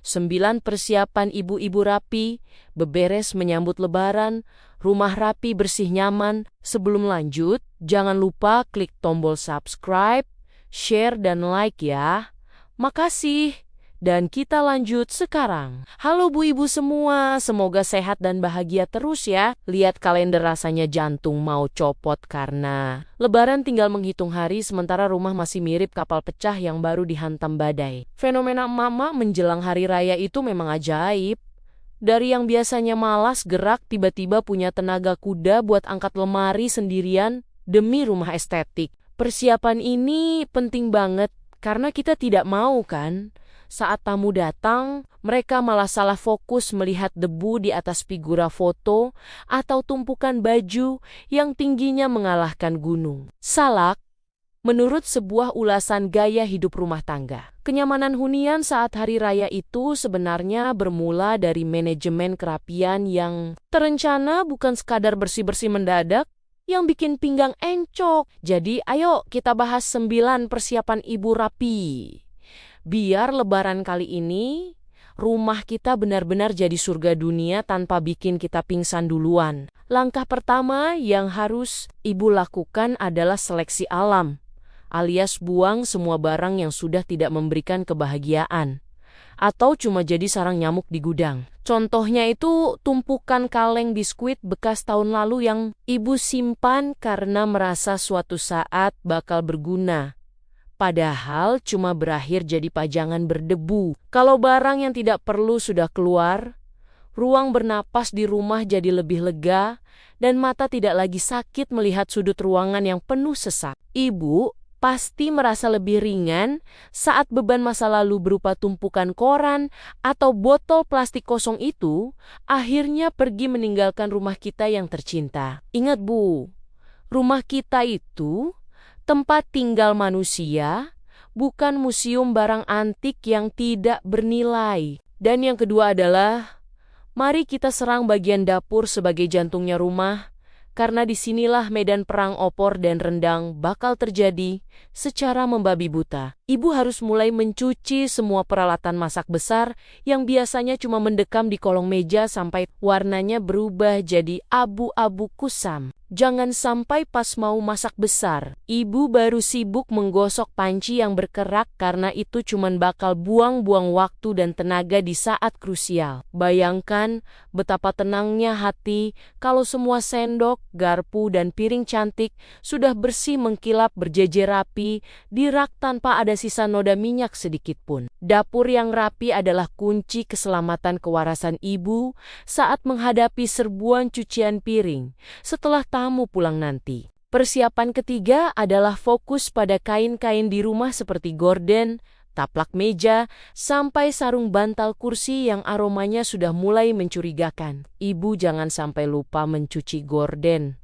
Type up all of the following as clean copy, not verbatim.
9 persiapan ibu-ibu rapi, beberes menyambut lebaran, rumah rapi bersih nyaman. Sebelum lanjut, jangan lupa klik tombol subscribe, share dan like ya. Makasih. Dan kita lanjut sekarang. Halo Bu Ibu semua, semoga sehat dan bahagia terus ya. Lihat kalender rasanya jantung mau copot karena Lebaran tinggal menghitung hari sementara rumah masih mirip kapal pecah yang baru dihantam badai. Fenomena emak-emak menjelang hari raya itu memang ajaib. Dari yang biasanya malas gerak tiba-tiba punya tenaga kuda buat angkat lemari sendirian demi rumah estetik. Persiapan ini penting banget karena kita tidak mau kan saat tamu datang, mereka malah salah fokus melihat debu di atas figura foto atau tumpukan baju yang tingginya mengalahkan gunung. Salak, menurut sebuah ulasan gaya hidup rumah tangga, kenyamanan hunian saat hari raya itu sebenarnya bermula dari manajemen kerapian yang terencana, bukan sekadar bersih-bersih mendadak yang bikin pinggang encok. Jadi ayo kita bahas 9 persiapan ibu rapi. Biar lebaran kali ini, rumah kita benar-benar jadi surga dunia tanpa bikin kita pingsan duluan. Langkah pertama yang harus ibu lakukan adalah seleksi alam, alias buang semua barang yang sudah tidak memberikan kebahagiaan, atau cuma jadi sarang nyamuk di gudang. Contohnya itu tumpukan kaleng biskuit bekas tahun lalu yang ibu simpan karena merasa suatu saat bakal berguna. Padahal cuma berakhir jadi pajangan berdebu. Kalau barang yang tidak perlu sudah keluar, ruang bernapas di rumah jadi lebih lega dan mata tidak lagi sakit melihat sudut ruangan yang penuh sesak. Ibu pasti merasa lebih ringan saat beban masa lalu berupa tumpukan koran atau botol plastik kosong itu akhirnya pergi meninggalkan rumah kita yang tercinta. Ingat Bu, rumah kita itu tempat tinggal manusia, bukan museum barang antik yang tidak bernilai. Dan yang kedua adalah, mari kita serang bagian dapur sebagai jantungnya rumah, karena disinilah medan perang opor dan rendang bakal terjadi secara membabi buta. Ibu harus mulai mencuci semua peralatan masak besar yang biasanya cuma mendekam di kolong meja sampai warnanya berubah jadi abu-abu kusam. Jangan sampai pas mau masak besar, ibu baru sibuk menggosok panci yang berkerak karena itu cuman bakal buang-buang waktu dan tenaga di saat krusial. Bayangkan betapa tenangnya hati kalau semua sendok, garpu, dan piring cantik sudah bersih mengkilap berjejer rapi di rak tanpa ada sisa noda minyak sedikit pun. Dapur yang rapi adalah kunci keselamatan kewarasan ibu saat menghadapi serbuan cucian piring setelah tamu pulang nanti. Persiapan ketiga adalah fokus pada kain-kain di rumah seperti gorden, taplak meja, sampai sarung bantal kursi yang aromanya sudah mulai mencurigakan. Ibu jangan sampai lupa mencuci gorden.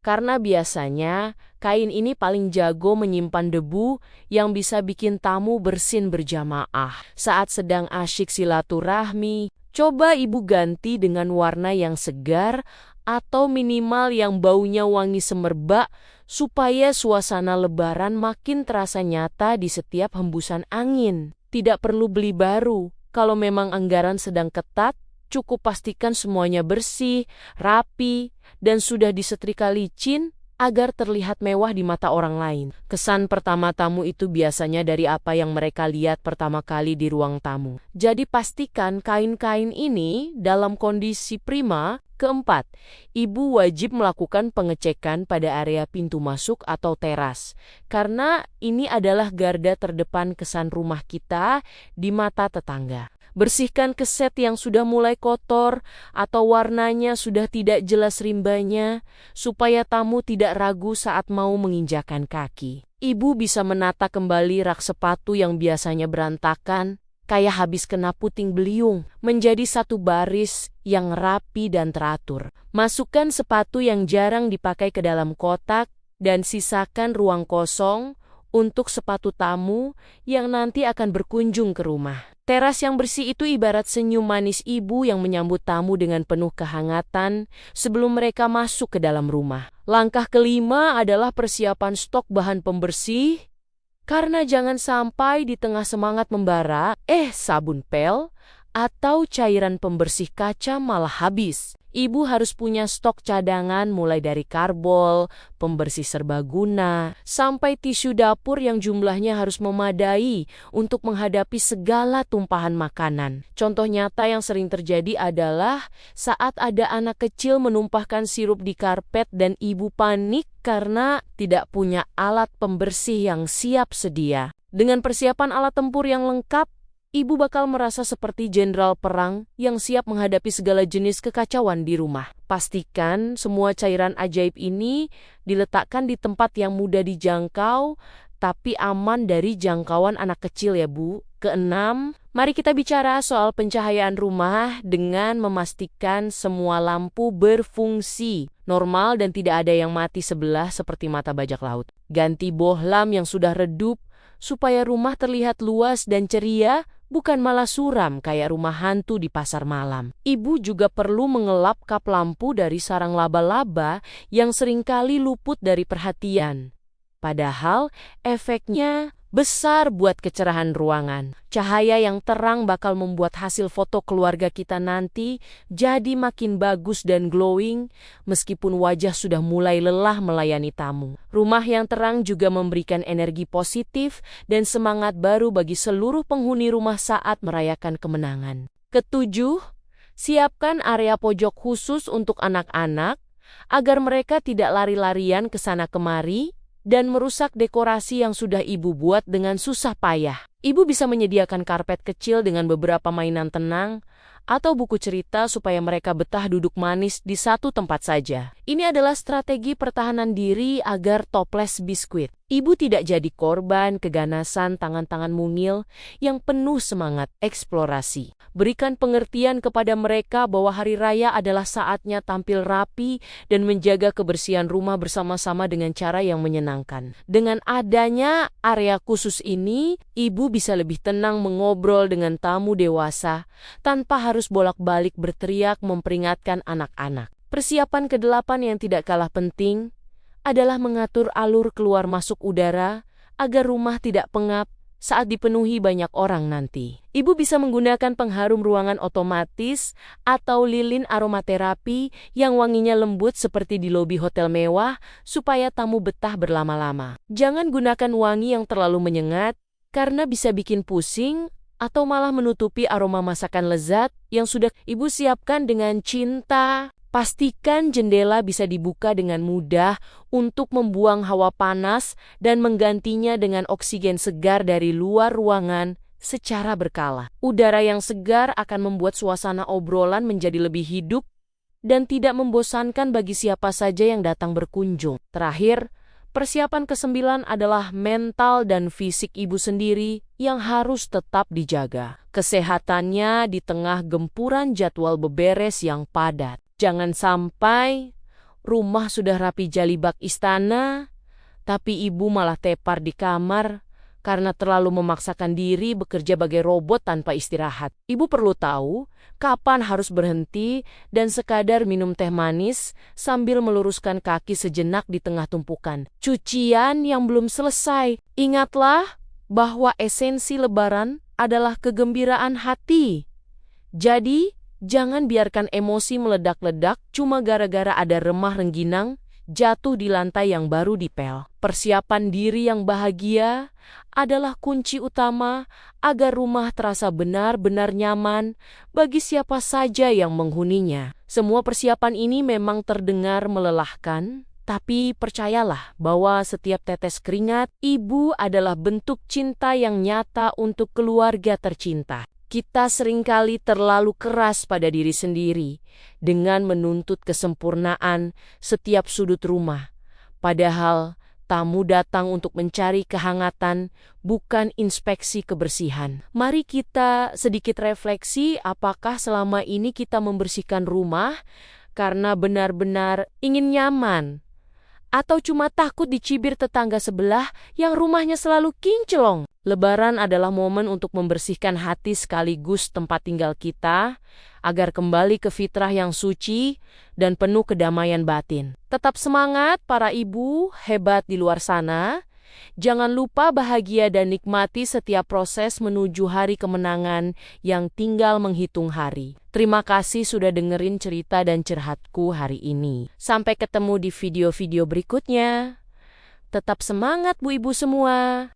Karena biasanya kain ini paling jago menyimpan debu yang bisa bikin tamu bersin berjamaah. Saat sedang asyik silaturahmi, coba ibu ganti dengan warna yang segar atau minimal yang baunya wangi semerbak supaya suasana lebaran makin terasa nyata di setiap hembusan angin. Tidak perlu beli baru. Kalau memang anggaran sedang ketat, cukup pastikan semuanya bersih, rapi, dan sudah disetrika licin agar terlihat mewah di mata orang lain. Kesan pertama tamu itu biasanya dari apa yang mereka lihat pertama kali di ruang tamu. Jadi pastikan kain-kain ini dalam kondisi prima. Keempat, ibu wajib melakukan pengecekan pada area pintu masuk atau teras. Karena ini adalah garda terdepan kesan rumah kita di mata tetangga. Bersihkan keset yang sudah mulai kotor atau warnanya sudah tidak jelas rimbanya, supaya tamu tidak ragu saat mau menginjakan kaki. Ibu bisa menata kembali rak sepatu yang biasanya berantakan, kayak habis kena puting beliung, menjadi satu baris yang rapi dan teratur. Masukkan sepatu yang jarang dipakai ke dalam kotak dan sisakan ruang kosong untuk sepatu tamu yang nanti akan berkunjung ke rumah. Teras yang bersih itu ibarat senyum manis ibu yang menyambut tamu dengan penuh kehangatan sebelum mereka masuk ke dalam rumah. Langkah kelima adalah persiapan stok bahan pembersih. Karena jangan sampai di tengah semangat membara, sabun pel atau cairan pembersih kaca malah habis. Ibu harus punya stok cadangan mulai dari karbol, pembersih serbaguna, sampai tisu dapur yang jumlahnya harus memadai untuk menghadapi segala tumpahan makanan. Contoh nyata yang sering terjadi adalah saat ada anak kecil menumpahkan sirup di karpet dan ibu panik karena tidak punya alat pembersih yang siap sedia. Dengan persiapan alat tempur yang lengkap, ibu bakal merasa seperti jenderal perang yang siap menghadapi segala jenis kekacauan di rumah. Pastikan semua cairan ajaib ini diletakkan di tempat yang mudah dijangkau, tapi aman dari jangkauan anak kecil ya Bu. Keenam, mari kita bicara soal pencahayaan rumah dengan memastikan semua lampu berfungsi normal dan tidak ada yang mati sebelah seperti mata bajak laut. Ganti bohlam yang sudah redup supaya rumah terlihat luas dan ceria, bukan malah suram kayak rumah hantu di pasar malam. Ibu juga perlu mengelap kap lampu dari sarang laba-laba yang seringkali luput dari perhatian. Padahal efeknya besar buat kecerahan ruangan. Cahaya yang terang bakal membuat hasil foto keluarga kita nanti jadi makin bagus dan glowing meskipun wajah sudah mulai lelah melayani tamu. Rumah yang terang juga memberikan energi positif dan semangat baru bagi seluruh penghuni rumah saat merayakan kemenangan. Ketujuh, siapkan area pojok khusus untuk anak-anak agar mereka tidak lari-larian ke sana kemari dan merusak dekorasi yang sudah ibu buat dengan susah payah. Ibu bisa menyediakan karpet kecil dengan beberapa mainan tenang atau buku cerita supaya mereka betah duduk manis di satu tempat saja. Ini adalah strategi pertahanan diri agar toples biskuit. Ibu tidak jadi korban keganasan tangan-tangan mungil yang penuh semangat eksplorasi. Berikan pengertian kepada mereka bahwa hari raya adalah saatnya tampil rapi dan menjaga kebersihan rumah bersama-sama dengan cara yang menyenangkan. Dengan adanya area khusus ini, ibu bisa lebih tenang mengobrol dengan tamu dewasa tanpa harus bolak-balik berteriak memperingatkan anak-anak. Persiapan kedelapan yang tidak kalah penting adalah mengatur alur keluar masuk udara agar rumah tidak pengap saat dipenuhi banyak orang nanti. Ibu bisa menggunakan pengharum ruangan otomatis atau lilin aromaterapi yang wanginya lembut seperti di lobi hotel mewah supaya tamu betah berlama-lama. Jangan gunakan wangi yang terlalu menyengat karena bisa bikin pusing atau malah menutupi aroma masakan lezat yang sudah ibu siapkan dengan cinta. Pastikan jendela bisa dibuka dengan mudah untuk membuang hawa panas dan menggantinya dengan oksigen segar dari luar ruangan secara berkala. Udara yang segar akan membuat suasana obrolan menjadi lebih hidup dan tidak membosankan bagi siapa saja yang datang berkunjung. Terakhir, persiapan ke-9 adalah mental dan fisik ibu sendiri yang harus tetap dijaga. Kesehatannya di tengah gempuran jadwal beberes yang padat. Jangan sampai rumah sudah rapi jalibak istana, tapi ibu malah tepar di kamar karena terlalu memaksakan diri bekerja bagai robot tanpa istirahat. Ibu perlu tahu kapan harus berhenti dan sekadar minum teh manis sambil meluruskan kaki sejenak di tengah tumpukan cucian yang belum selesai. Ingatlah bahwa esensi Lebaran adalah kegembiraan hati. Jadi, jangan biarkan emosi meledak-ledak cuma gara-gara ada remah rengginang jatuh di lantai yang baru dipel. Persiapan diri yang bahagia adalah kunci utama agar rumah terasa benar-benar nyaman bagi siapa saja yang menghuninya. Semua persiapan ini memang terdengar melelahkan, tapi percayalah bahwa setiap tetes keringat ibu adalah bentuk cinta yang nyata untuk keluarga tercinta. Kita seringkali terlalu keras pada diri sendiri dengan menuntut kesempurnaan setiap sudut rumah. Padahal tamu datang untuk mencari kehangatan, bukan inspeksi kebersihan. Mari kita sedikit refleksi apakah selama ini kita membersihkan rumah karena benar-benar ingin nyaman, atau cuma takut dicibir tetangga sebelah yang rumahnya selalu kinclong. Lebaran adalah momen untuk membersihkan hati sekaligus tempat tinggal kita, agar kembali ke fitrah yang suci dan penuh kedamaian batin. Tetap semangat para ibu hebat di luar sana. Jangan lupa bahagia dan nikmati setiap proses menuju hari kemenangan yang tinggal menghitung hari. Terima kasih sudah dengerin cerita dan curhatku hari ini. Sampai ketemu di video-video berikutnya. Tetap semangat Bu Ibu semua.